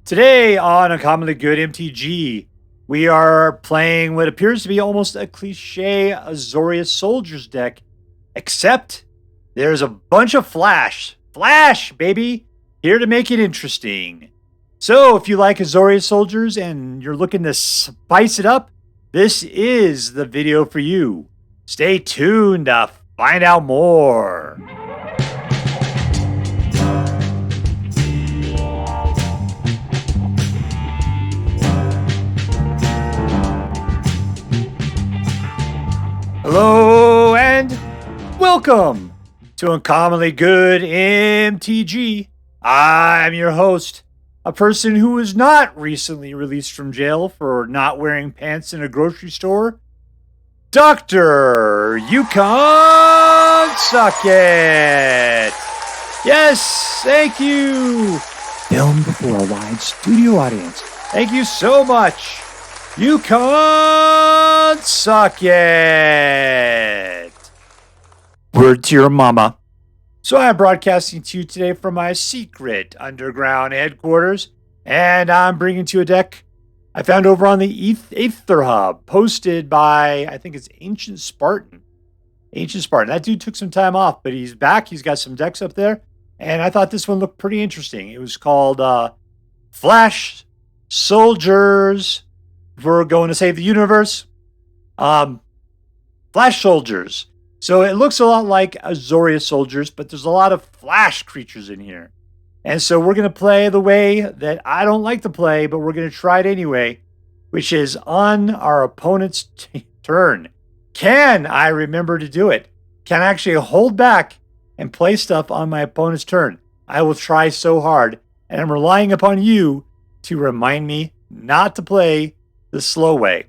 Today on Uncommonly Good MTG, we are playing what appears to be almost a cliche Azorius Soldiers deck, except there's a bunch of Flash. Flash, baby! Here to make it interesting. So if you like Azorius Soldiers and you're looking to spice it up, this is the video for you. Stay tuned to find out more. Hello and welcome to Uncommonly Good MTG. I'm your host, a person who was not recently released from jail for not wearing pants in a grocery store, Dr. Yukon Suckett. Yes, thank you. Filmed before a wide studio audience. Thank you so much. Yukon Suckett. Word to your mama. So I'm broadcasting to you today from my secret underground headquarters, and I'm bringing to you a deck I found over on the Aether Hub, posted by, I think it's AncientSpartan. AncientSpartan. That dude took some time off, but he's back. He's got some decks up there, and I thought this one looked pretty interesting. It was called Flash Soldiers. We're going to save the universe. Flash Soldiers. So it looks a lot like Azorius Soldiers, but there's a lot of Flash creatures in here. And so we're going to play the way that I don't like to play, but we're going to try it anyway, which is on our opponent's turn. Can I remember to do it? Can I actually hold back and play stuff on my opponent's turn? I will try so hard, and I'm relying upon you to remind me not to play the slow way.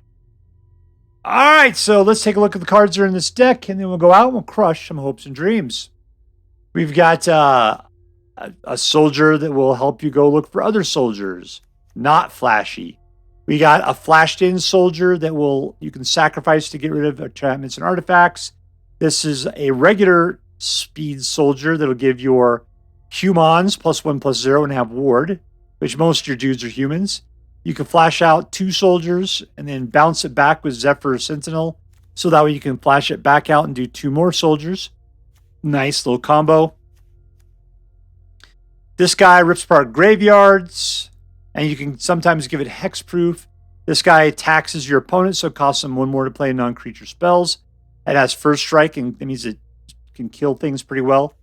All right, so let's take a look at the cards that are in this deck, and then we'll go out and we'll crush some hopes and dreams. We've got a soldier that will help you go look for other soldiers, not flashy. We got a flashed-in soldier that you can sacrifice to get rid of enchantments and artifacts. This is a regular speed soldier that'll give your humans +1/+0 and have ward, which most of your dudes are humans. You can flash out 2 soldiers and then bounce it back with Zephyr Sentinel. So that way you can flash it back out and do 2 more soldiers. Nice little combo. This guy rips apart graveyards, and you can sometimes give it hexproof. This guy taxes your opponent, so it costs him 1 more to play non-creature spells. It has first strike, and that means it can kill things pretty well.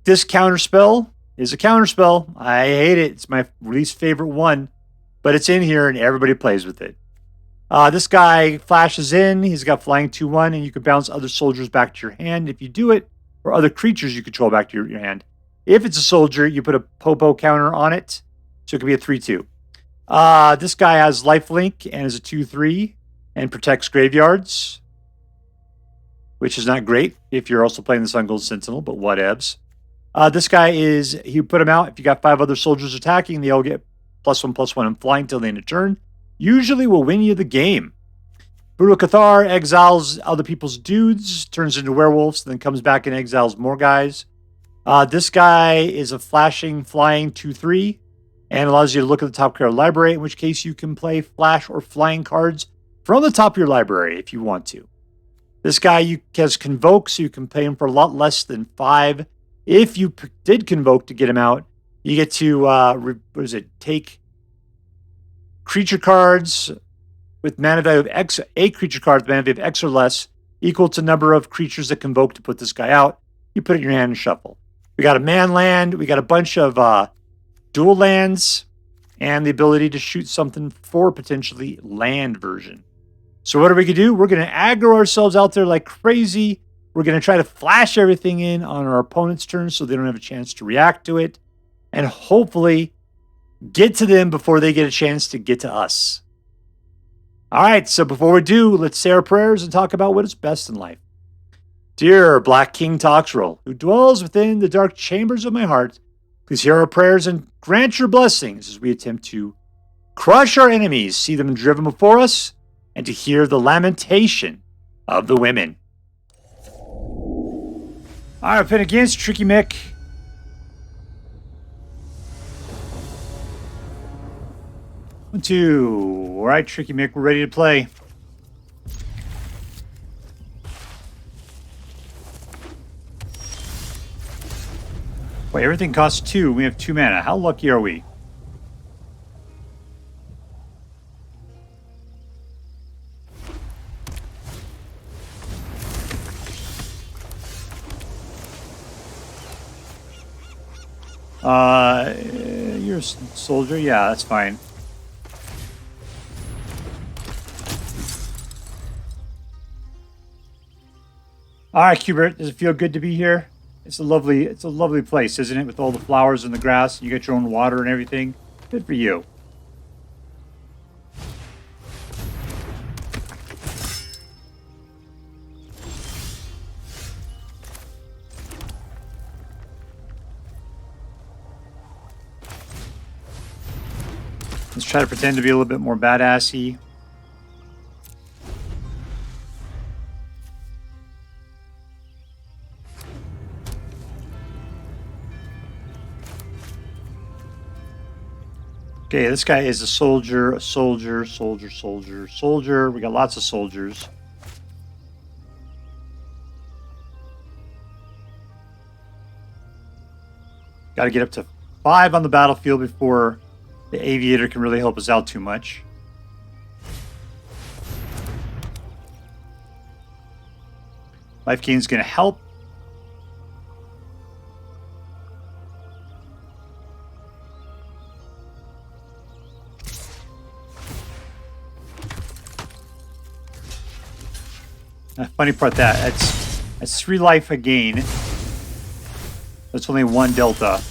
This counter spell is a counter spell. I hate it. It's my least favorite one. But it's in here, and everybody plays with it. This guy flashes in. He's got flying 2/1, and you can bounce other soldiers back to your hand if you do it, or other creatures you control back to your hand. If it's a soldier, you put a Popo counter on it, so it could be a 3/2. This guy has lifelink and is a 2/3 and protects graveyards, which is not great if you're also playing the Sungold Sentinel, but whatevs. This guy you put him out. If you got 5 other soldiers attacking, they all get +1/+1 and flying till the end of turn. Usually will win you the game. Brutal Cathar exiles other people's dudes, turns into werewolves, then comes back and exiles more guys. This guy is a flashing, flying 2/3 and allows you to look at the top card library, in which case you can play flash or flying cards from the top of your library if you want to. This guy has Convoke, so you can pay him for a lot less than 5. If you did Convoke to get him out, you get to, take creature cards with mana value of X, 8 creature cards, mana value of X or less, equal to number of creatures that Convoke to put this guy out. You put it in your hand and shuffle. We got a man land. We got a bunch of dual lands and the ability to shoot something for potentially land version. So what are we going to do? We're going to aggro ourselves out there like crazy. We're going to try to flash everything in on our opponent's turn so they don't have a chance to react to it. And hopefully get to them before they get a chance to get to us. All right, so before we do, let's say our prayers and talk about what is best in life. Dear Black King Toxrel, who dwells within the dark chambers of my heart, please hear our prayers and grant your blessings as we attempt to crush our enemies, see them driven before us, and to hear the lamentation of the women. All right, pin against TrickyMick. 1, 2. All right, TrickyMick, we're ready to play. Wait, everything costs 2. We have 2 mana. How lucky are we? You're a soldier? Yeah, that's fine. All right, Cubert, does it feel good to be here? It's a lovely place, isn't it? With all the flowers and the grass, you get your own water and everything. Good for you. Let's try to pretend to be a little bit more badassy. Okay, this guy is a soldier, soldier. We got lots of soldiers. Got to get up to 5 on the battlefield before the Aviator can really help us out too much. Life gain is going to help. Funny part that's 3 life a gain. That's only 1 delta.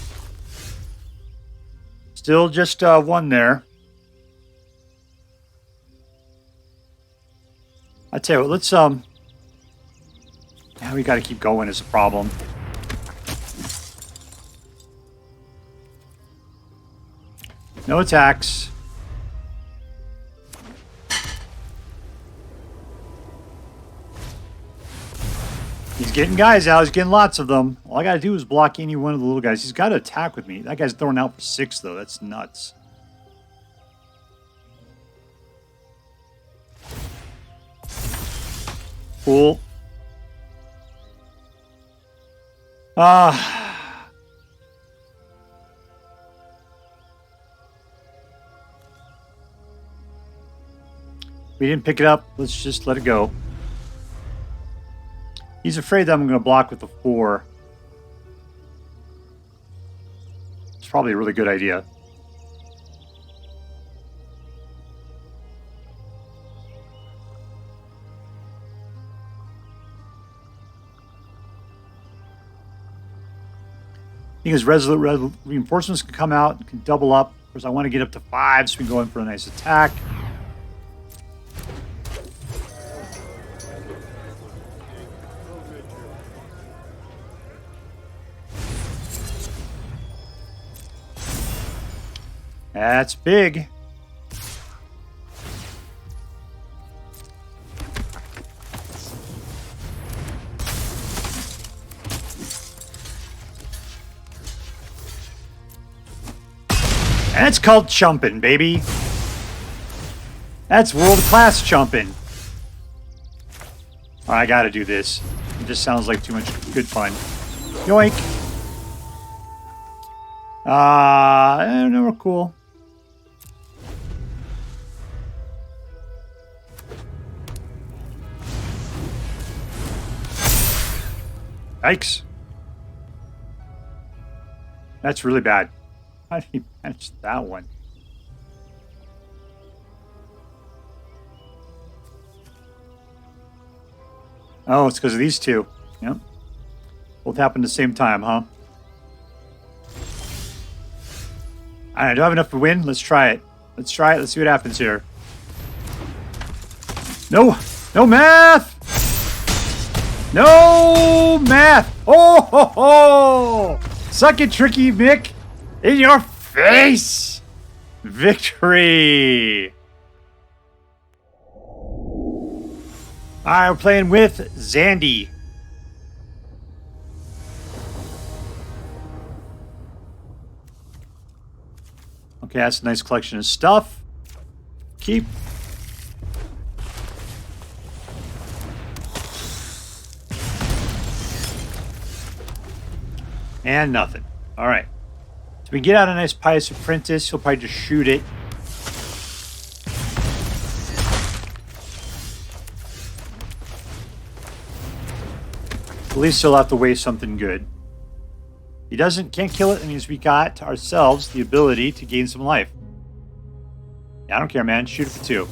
Still just 1 there. I tell you what, let's yeah, we got to keep going is a problem. No attacks. He's getting guys out. He's getting lots of them. All I got to do is block any one of the little guys. He's got to attack with me. That guy's throwing out for 6, though. That's nuts. Cool. We didn't pick it up. Let's just let it go. He's afraid that I'm going to block with the 4. It's probably a really good idea. Because Resolute Reinforcements can come out and can double up. Of course, I want to get up to 5 so we can go in for a nice attack. That's big. And it's called chumping, baby. That's world-class chumping. Oh, I gotta do this. It just sounds like too much good fun. Yoink. I don't know, we're cool. Yikes. That's really bad. How do you manage that one? Oh, it's because of these 2. Yep. Both happened at the same time, huh? Alright, do I have enough to win? Let's try it. Let's try it. Let's see what happens here. No! No math! No math! Oh ho ho! Suck it, TrickyMick! In your face! Victory! Alright, we're playing with Xande. Okay, that's a nice collection of stuff. Keep. And nothing. All right. So we get out a nice Pious Apprentice. He'll probably just shoot it. At least he'll have to waste something good. He can't kill it. That means we got ourselves the ability to gain some life. Yeah, I don't care, man. Shoot it for 2.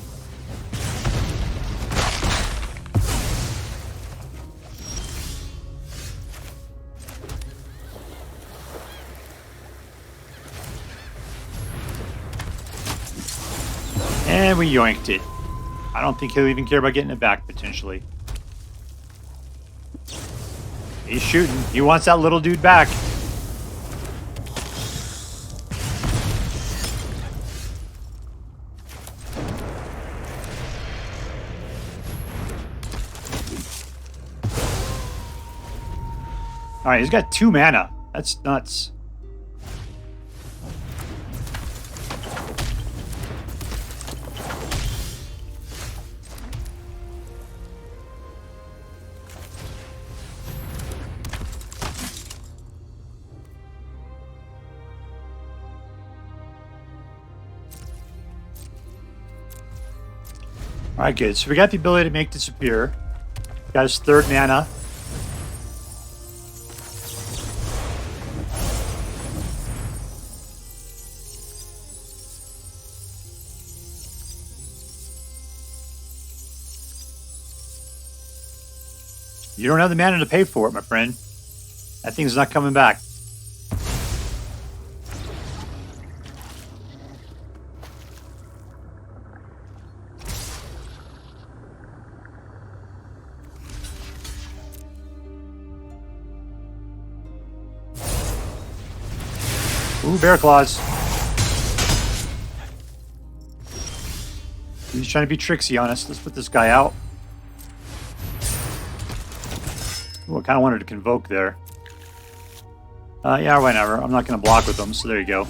And we yoinked it. I don't think he'll even care about getting it back, potentially. He's shooting. He wants that little dude back. Alright, he's got 2 mana. That's nuts. Alright, good. So we got the ability to make disappear. Got his 3rd mana. You don't have the mana to pay for it, my friend. That thing's not coming back. Ooh, Bear Claws. He's trying to be tricksy on us. Let's put this guy out. Ooh, I kind of wanted to Convoke there. Yeah, whatever. I'm not going to block with them, so there you go.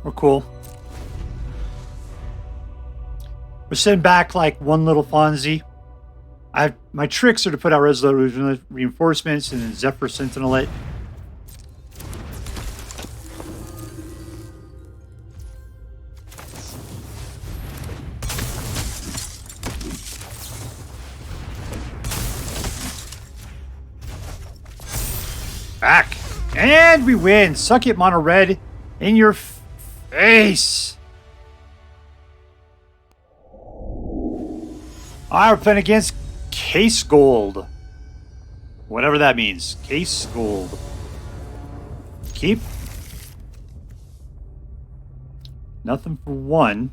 We're cool. We're sitting back like one little Fonzie. My tricks are to put out Resolute Reinforcements and then Zephyr Sentinel it. Back. And we win. Suck it, Mono Red. In your face. Alright, we're playing against casegold. Whatever that means. Casegold. Keep. Nothing for 1.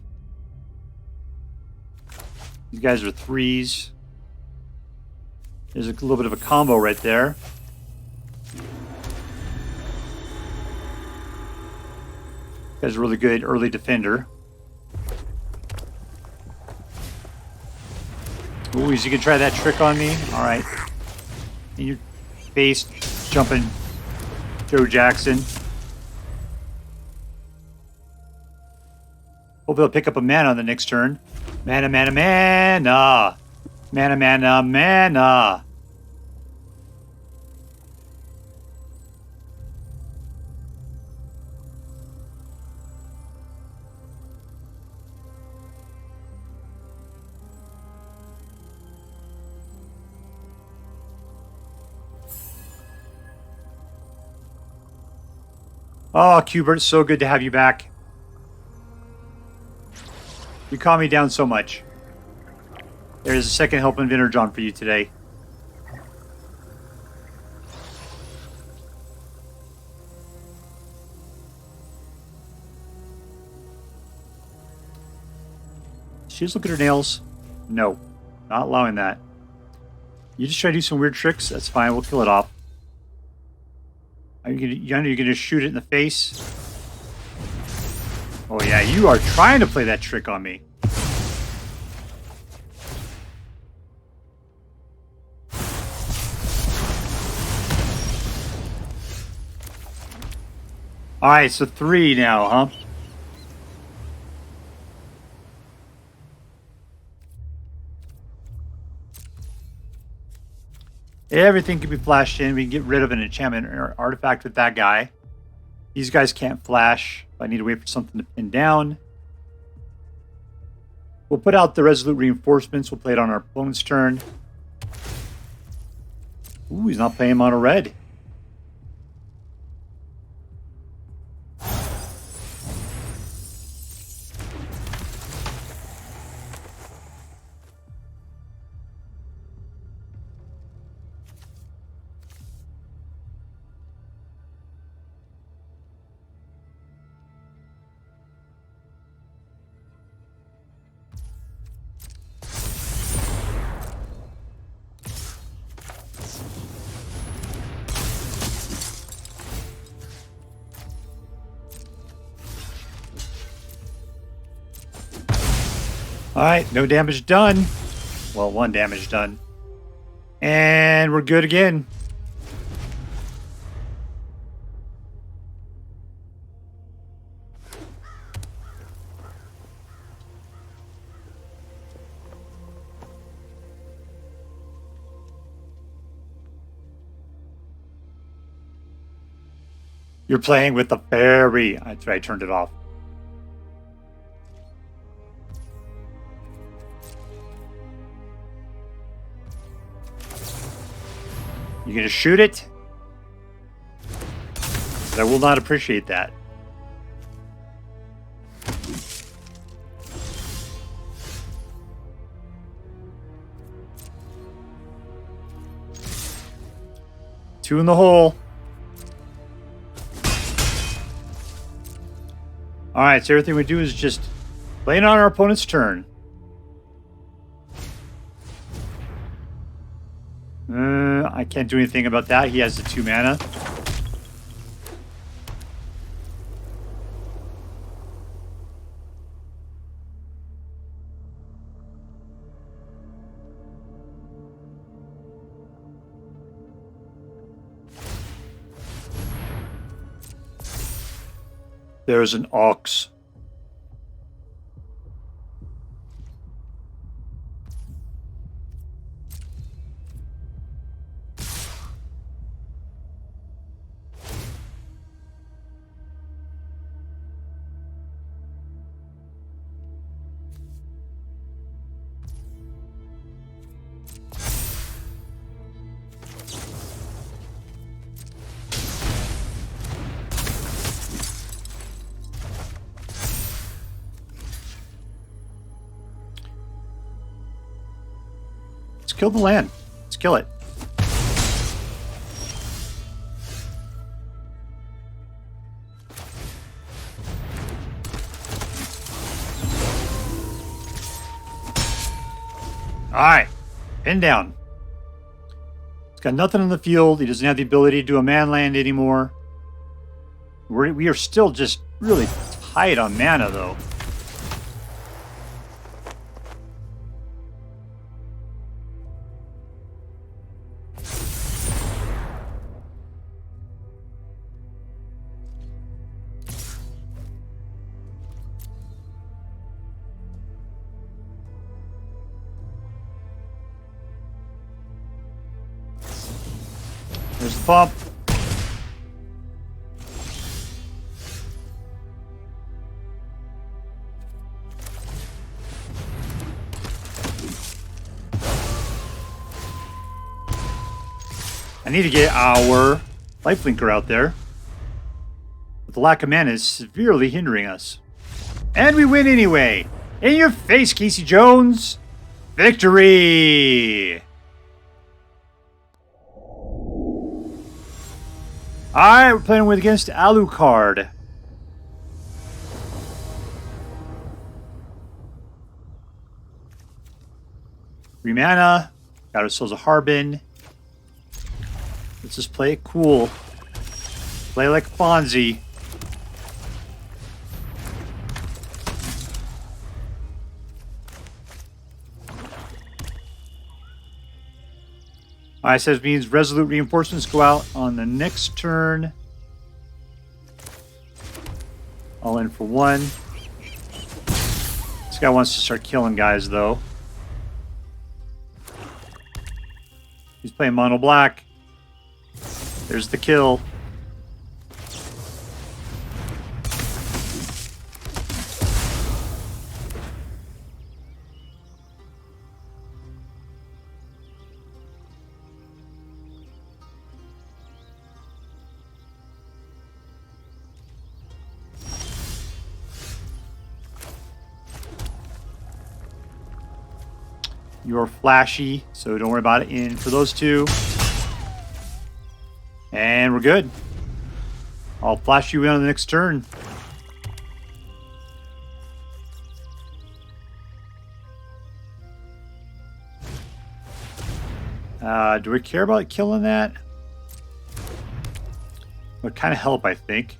These guys are 3s. There's a little bit of a combo right there. Guy's a really good early defender. Ooh, is he gonna try that trick on me? Alright. In your face, jumping Joe Jackson. Hope he'll pick up a mana on the next turn. Mana, mana, mana! Mana, mana, mana! Oh, Qbert, so good to have you back. You calm me down so much. There's a second helping Vinter John for you today. She just look at her nails. No, not allowing that. You just try to do some weird tricks. That's fine. We'll kill it off. Are you gonna shoot it in the face? Oh yeah, you are trying to play that trick on me. All right, so 3 now, huh? Everything can be flashed in. We can get rid of an enchantment or artifact with that guy. These guys can't flash. I need to wait for something to pin down. We'll put out the Resolute Reinforcements. We'll play it on our opponent's turn. Ooh, he's not playing mono red. Alright, no damage done. Well, 1 damage done. And we're good again. You're playing with the fairy. That's right, I turned it off. You gonna shoot it? But I will not appreciate that. Two in the hole. Alright, so everything we do is just playing on our opponent's turn. I can't do anything about that. He has the 2 mana. There's an ox. Kill the land. Let's kill it. Alright. Pin down. He's got nothing in the field. He doesn't have the ability to do a man land anymore. We are still just really tight on mana, though. There's the pump. I need to get our lifelinker out there. But the lack of mana is severely hindering us. And we win anyway. In your face, Casey Jones. Victory! Alright, we're playing against Alucard. 3 mana. Got ourselves a Harbin. Let's just play it cool. Play like Fonzie. Alright, so it means Resolute Reinforcements go out on the next turn. All in for 1. This guy wants to start killing guys, though. He's playing mono black. There's the kill. You're flashy, so don't worry about it. In for those two. And we're good. I'll flash you in on the next turn. Do we care about killing that? Would kind of help, I think.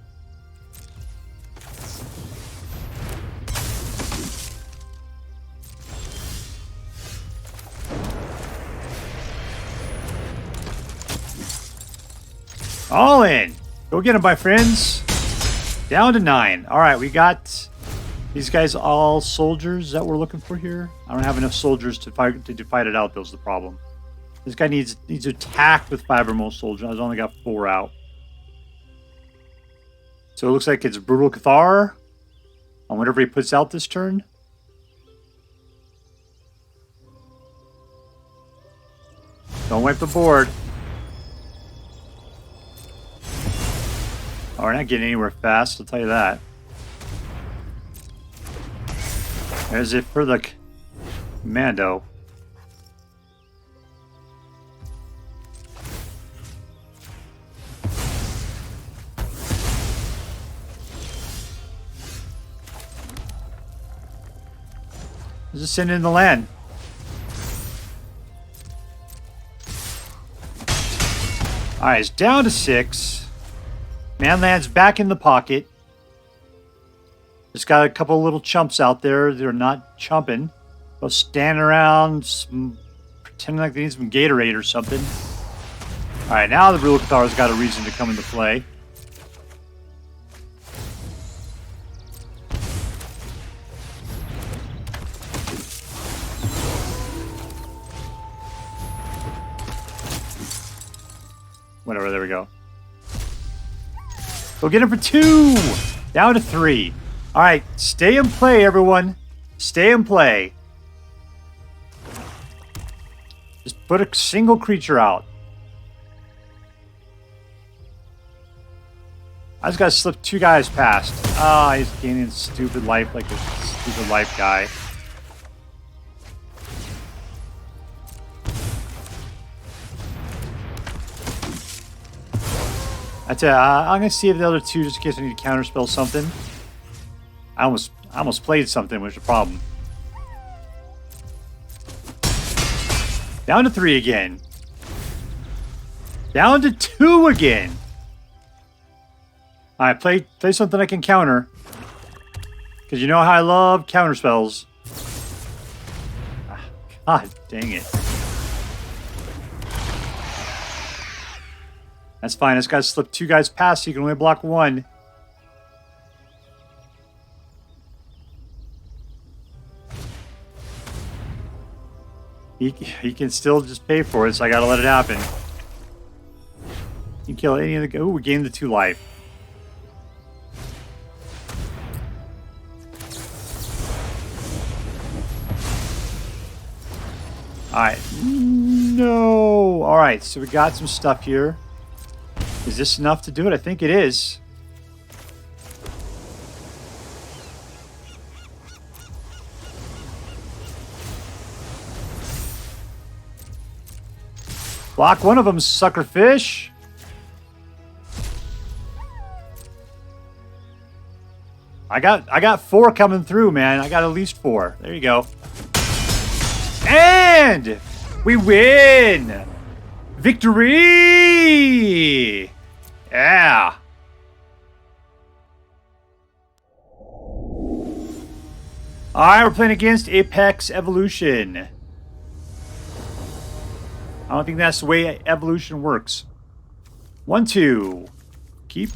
All in. Go get him, my friends. Down to 9. All right, we got these guys all soldiers that we're looking for here. I don't have enough soldiers to fight it out. That's the problem. This guy needs to attack with Fibermost soldiers. I've only got 4 out. So it looks like it's Brutal Cathar on whatever he puts out this turn. Don't wipe the board. Oh, we're not getting anywhere fast, I'll tell you that. There's it for the commando. Just send in the land. Alright, it's down to 6. Manland's back in the pocket. Just got a couple little chumps out there. They're not chumping. They'll stand around, pretending like they need some Gatorade or something. Alright, now the Brutal Cathar's got a reason to come into play. Whatever, there we go. Go get him for 2! Down to 3. Alright, stay in play, everyone. Stay in play. Just put a single creature out. I just gotta slip 2 guys past. Ah, he's gaining stupid life like a stupid life guy. I'm gonna see if the other 2, just in case I need to counterspell something. I almost played something, which is a problem. Down to 3 again. Down to 2 again. Alright, play something I can counter. Because you know how I love counterspells. God dang it. That's fine. I just got to slip 2 guys past so you can only block 1. He can still just pay for it, so I got to let it happen. You can kill any of the... Oh, we gained the 2 life. Alright. No! Alright, so we got some stuff here. Is this enough to do it? I think it is. Block one of them, suckerfish. I got 4 coming through, man. I got at least 4. There you go. And And we win! Victory! Yeah! Alright, we're playing against ApexEvolution. I don't think that's the way evolution works. 1-2. Keep.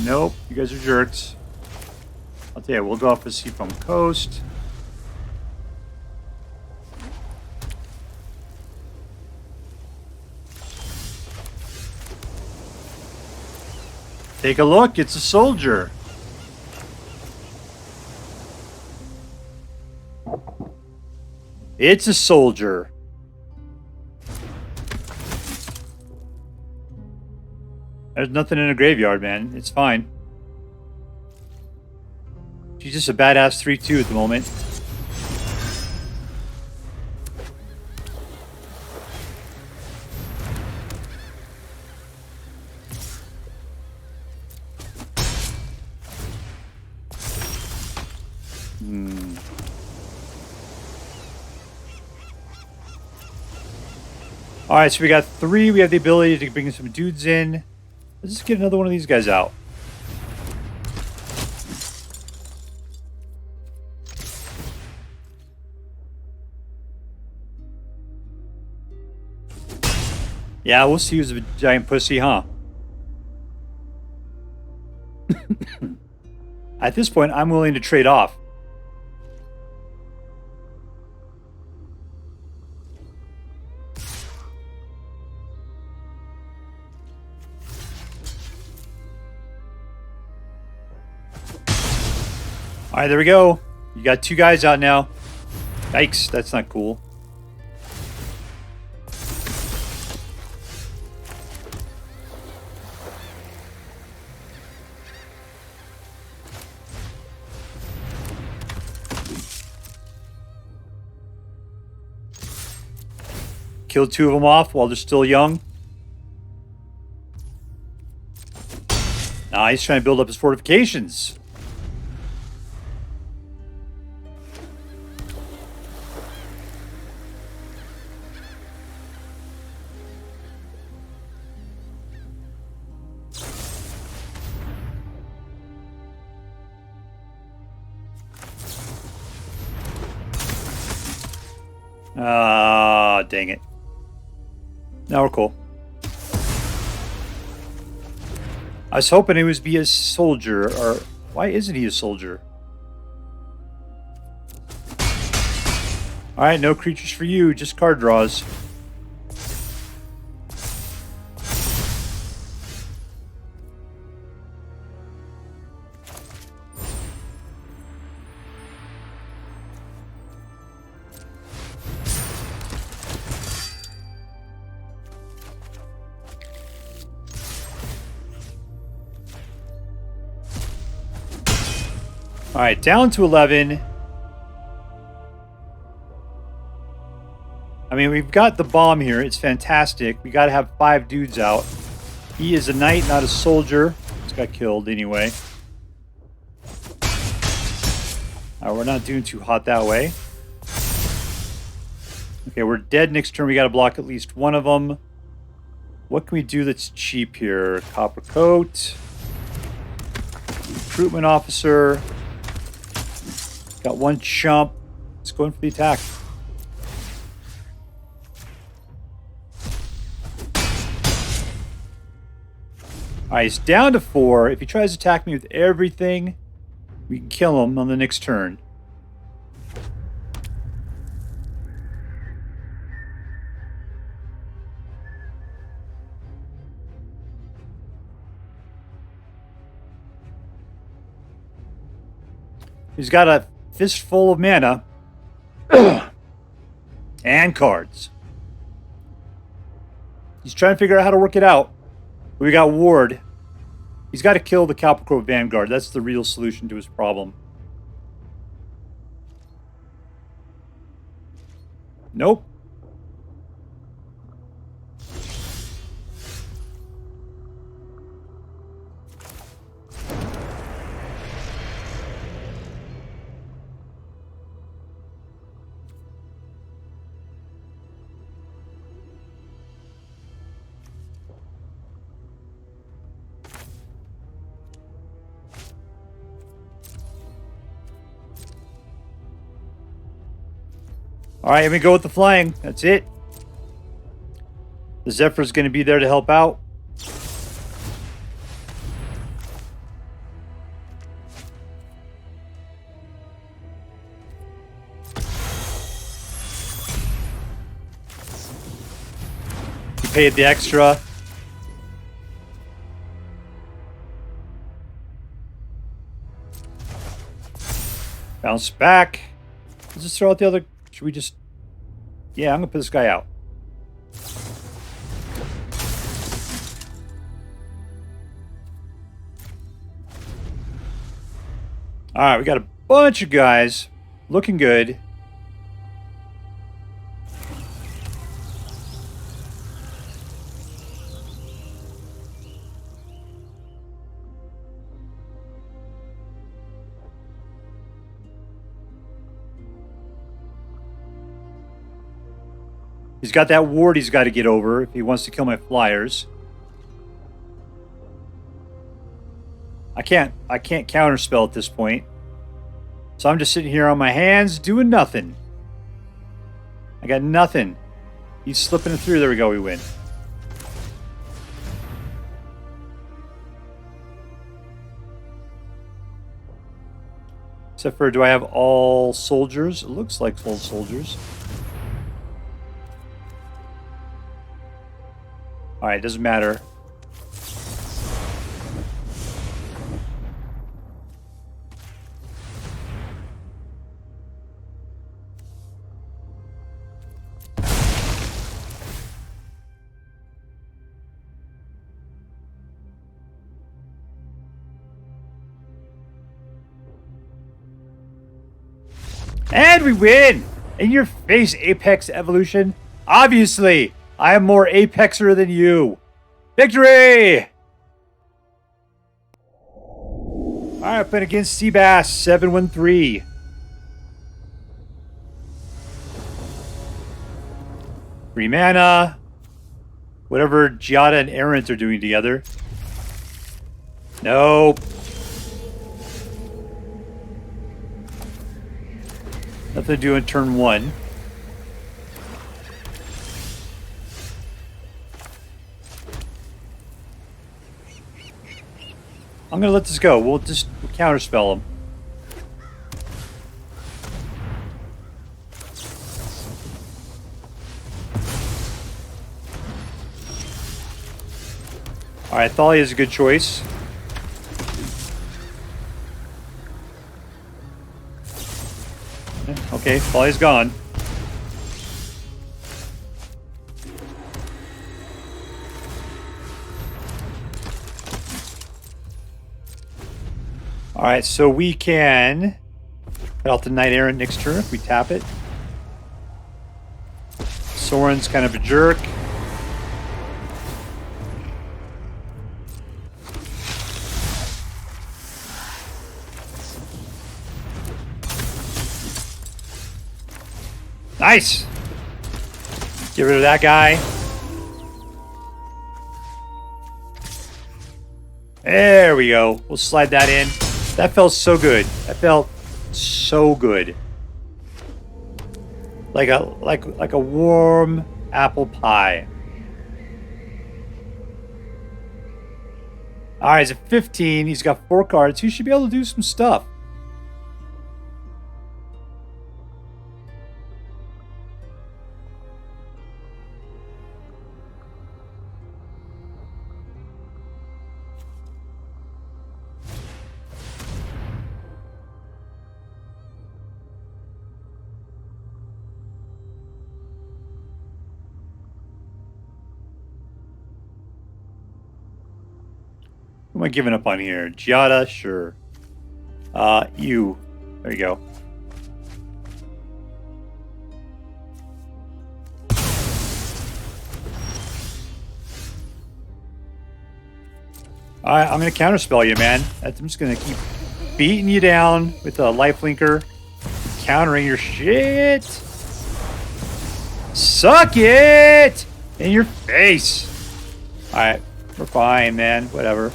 Nope, you guys are jerks. I'll tell you, we'll go off the Seachrome Coast. Take a look, it's a soldier. It's a soldier. There's nothing in a graveyard, man. It's fine. She's just a badass 3-2 at the moment. Alright, so we got 3. We have the ability to bring some dudes in. Let's just get another one of these guys out. Yeah, we'll see who's a giant pussy, huh? At this point, I'm willing to trade off. All right, there we go. You got 2 guys out now. Yikes, that's not cool. Killed 2 of them off while they're still young. Now he's trying to build up his fortifications. Ah, dang it. Now we're cool. I was hoping he was be a soldier, or why isn't he a soldier? Alright, no creatures for you, just card draws. All right, down to 11. I mean, we've got the bomb here. It's fantastic. We got to have 5 dudes out. He is a knight, not a soldier. He's got killed anyway. We're not doing too hot that way. Okay, we're dead next turn. We got to block at least one of them. What can we do that's cheap here? Coppercoat. Recruitment Officer. Got 1 chump. Let's go in for the attack. Alright, he's down to 4. If he tries to attack me with everything, we can kill him on the next turn. He's got a fistful of mana and cards. He's trying to figure out how to work it out. We got Ward. He's got to kill the Cowboys Vanguard. That's the real solution to his problem. Nope. All right, here we go with the flying. That's it. The Zephyr's going to be there to help out. You paid the extra. Bounce back. Let's just throw out the other. Should we just... Yeah, I'm going to put this guy out. Alright, we got a bunch of guys. Looking good. He's got that ward he's got to get over if he wants to kill my flyers. I can't counterspell at this point. So I'm just sitting here on my hands doing nothing. I got nothing. He's slipping it through. There we go, we win. Except for, do I have all soldiers? It looks like full soldiers. Alright, doesn't matter. And we win! In your face, ApexEvolution. Obviously, I am more Apexer than you. Victory! Alright, playing against Seabass 713. Free mana. Whatever Giada and Errant are doing together. Nope. Nothing to do in turn 1. I'm gonna let this go. We'll just counterspell him. Alright, Thalia is a good choice. Okay, Thalia's gone. Alright, so we can cut off the Knight-Errant next turn if we tap it. Soren's kind of a jerk. Nice! Get rid of that guy. There we go. We'll slide that in. That felt so good. That felt so good. Like a warm apple pie. Alright, he's at 15. He's got 4 cards. He should be able to do some stuff. Who am I giving up on here? Giada? Sure. You. There you go. Alright, I'm going to counterspell you, man. I'm just going to keep beating you down with a lifelinker. Countering your shit. Suck it! In your face. Alright, we're fine, man. Whatever.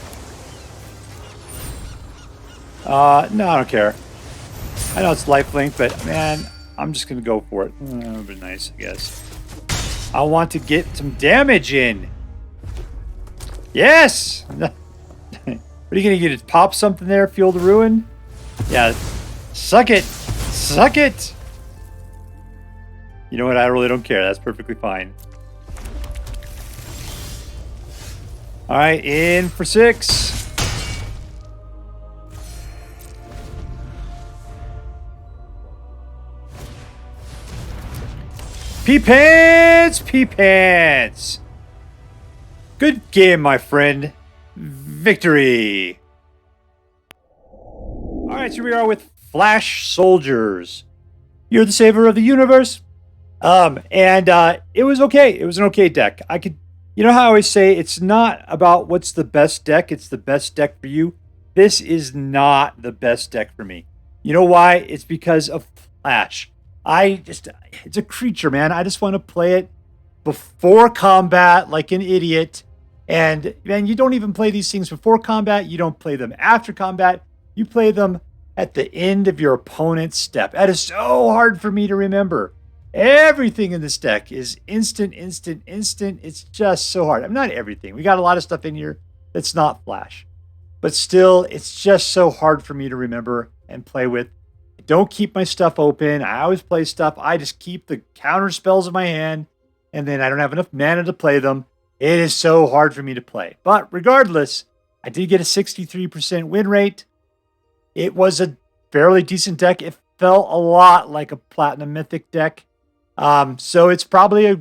No, I don't care. I know it's lifelink, but man, I'm just going to go for it. That would be nice, I guess. I want to get some damage in. Yes! What are you going to get? Pop something there? Field of Ruin? Yeah. Suck it. Suck it. You know what? I really don't care. That's perfectly fine. All right. In for 6. Pee-pants! Pee-pants! Good game, my friend. Victory! Alright, so we are with Flash Soldiers. You're the savior of the universe. It was okay. It was an okay deck. You know how I always say, it's not about what's the best deck, it's the best deck for you. This is not the best deck for me. You know why? It's because of Flash. It's a creature, man. I just want to play it before combat like an idiot. And man, you don't even play these things before combat. You don't play them after combat. You play them at the end of your opponent's step. That is so hard for me to remember. Everything in this deck is instant, instant, instant. It's just so hard. I mean, not everything. We got a lot of stuff in here that's not Flash. But still, it's just so hard for me to remember and play with. Don't keep my stuff open. I always play stuff. I just keep the counter spells in my hand, and then I don't have enough mana to play them. It is so hard for me to play. But regardless, I did get a 63% win rate. It was a fairly decent deck. It felt a lot like a Platinum Mythic deck. So it's probably a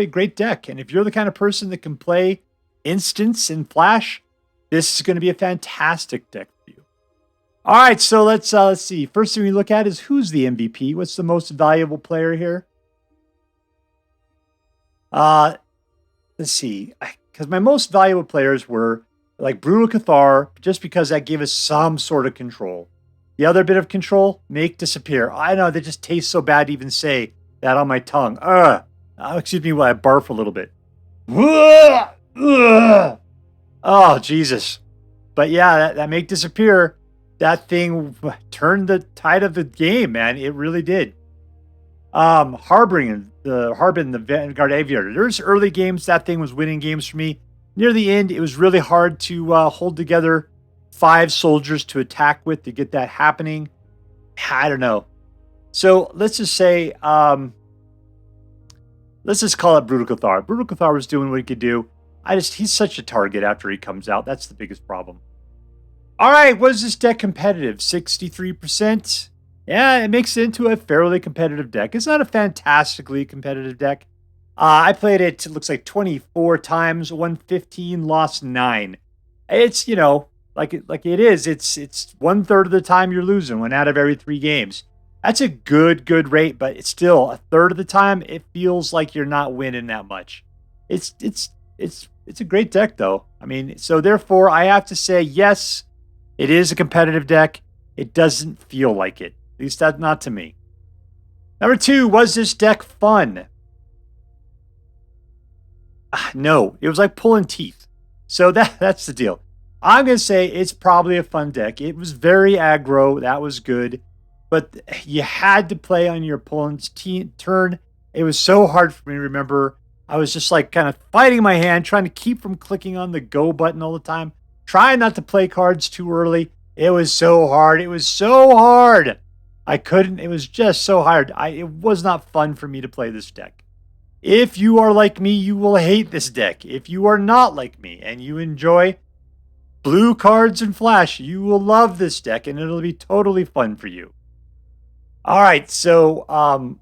great deck. And if you're the kind of person that can play instants and Flash, this is going to be a fantastic deck for you. All right, so let's see. First thing we look at is who's the MVP. What's the most valuable player here? Let's see. Because my most valuable players were like Brutal Cathar, just because that gave us some sort of control. The other bit of control, make disappear. I know, they just taste so bad to even say that on my tongue. Excuse me while I barf a little bit. Oh, Jesus. But yeah, that make disappear, that thing turned the tide of the game, man. It really did. Harbin, the Vanguard Aviator. There's early games that thing was winning games for me. Near the end, it was really hard to hold together 5 soldiers to attack with to get that happening. I don't know. So let's just say, let's just call it Brutal Cathar. Brutal Cathar was doing what he could do. He's such a target after he comes out. That's the biggest problem. All right, was this deck competitive? 63%. Yeah, it makes it into a fairly competitive deck. It's not a fantastically competitive deck. I played it looks like 24 times, won 15, lost 9. It's, you know, like it is. It's 1/3 of the time you're losing, 1 out of every 3 games. That's a good rate, but it's still 1/3 of the time it feels like you're not winning that much. It's a great deck though. I mean, so therefore I have to say yes, it is a competitive deck. It doesn't feel like it. At least that's not to me. Number 2, was this deck fun? No, it was like pulling teeth. So that's the deal. I'm going to say it's probably a fun deck. It was very aggro. That was good. But you had to play on your opponent's turn. It was so hard for me to remember. I was just like kind of fighting my hand, trying to keep from clicking on the go button all the time. Trying not to play cards too early. It was so hard. It was so hard. I couldn't. It was just so hard. It was not fun for me to play this deck. If you are like me, you will hate this deck. If you are not like me and you enjoy blue cards and Flash, you will love this deck and it'll be totally fun for you. All right, so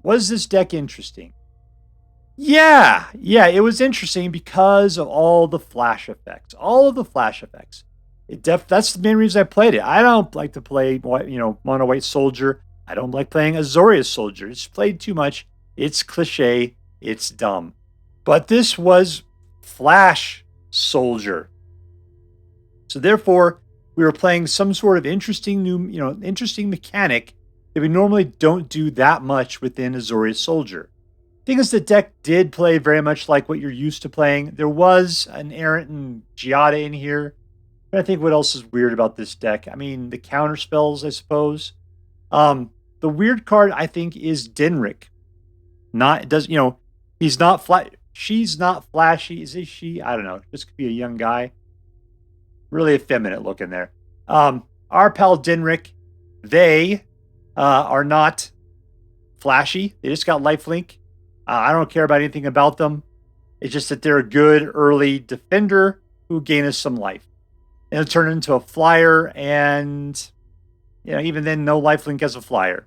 was this deck interesting? Yeah, it was interesting because of all the Flash effects. All of the Flash effects. That's the main reason I played it. I don't like to play, mono white soldier. I don't like playing Azorius soldier. It's played too much. It's cliche. It's dumb. But this was Flash soldier. So therefore, we were playing some sort of interesting interesting mechanic that we normally don't do that much within Azorius soldier. Thing is, the deck did play very much like what you're used to playing. There was an Errant and Giada in here. I think what else is weird about this deck? I mean, the counter spells, I suppose. the weird card I think is Dennick. He's not flat. She's not flashy. Is it she? I don't know. This could be a young guy. Really effeminate looking there. Our pal Dennick, they are not flashy. They just got lifelink. I don't care about anything about them. It's just that they're a good early defender who gain us some life. And it'll turn into a flyer, and even then, no lifelink as a flyer.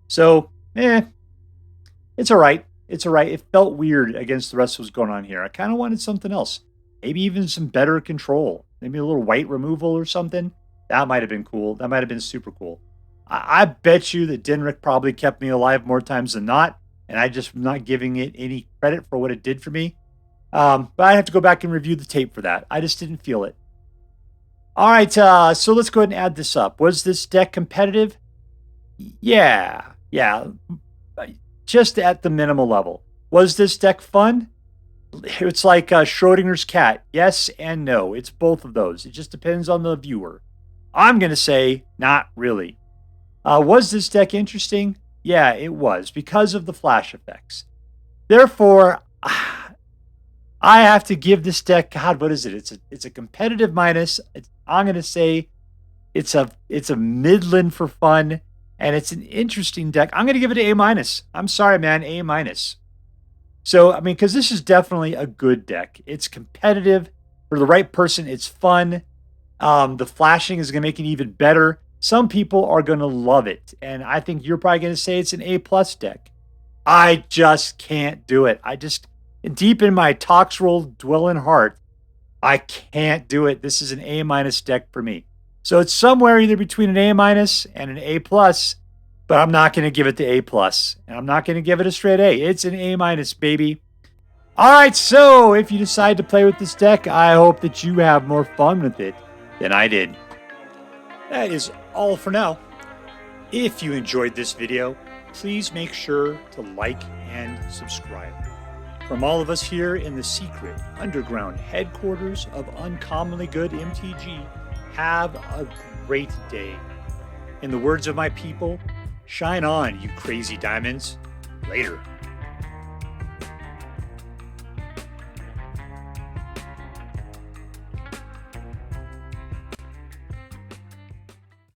So, it's all right. It's all right. It felt weird against the rest of what's going on here. I kind of wanted something else. Maybe even some better control. Maybe a little white removal or something. That might have been cool. That might have been super cool. I bet you that Dennick probably kept me alive more times than not, and I just am not giving it any credit for what it did for me. But I have to go back and review the tape for that. I just didn't feel it. All right, so let's go ahead and add this up. Was this deck competitive? Yeah. Just at the minimal level. Was this deck fun? It's like Schrodinger's cat. Yes and no. It's both of those. It just depends on the viewer. I'm going to say not really. Was this deck interesting? Yeah, it was, because of the flash effects. Therefore, I have to give this deck, God, what is it? It's a competitive minus. I'm going to say it's a midland for fun, and it's an interesting deck. I'm going to give it an A minus. I'm sorry, man, A minus. So, because this is definitely a good deck. It's competitive. For the right person, it's fun. The flashing is going to make it even better. Some people are going to love it, and I think you're probably going to say it's an A+ deck. I just can't do it. Deep in my Toxroll dwelling heart, I can't do it. This is an A- deck for me. So it's somewhere either between an A- and an A+, but I'm not going to give it the A+, and I'm not going to give it a straight A. It's an A-, baby. All right, so if you decide to play with this deck, I hope that you have more fun with it than I did. That is all for now. If you enjoyed this video, please make sure to like and subscribe. From all of us here in the secret underground headquarters of Uncommonly Good MTG, have a great day. In the words of my people, shine on, you crazy diamonds. Later.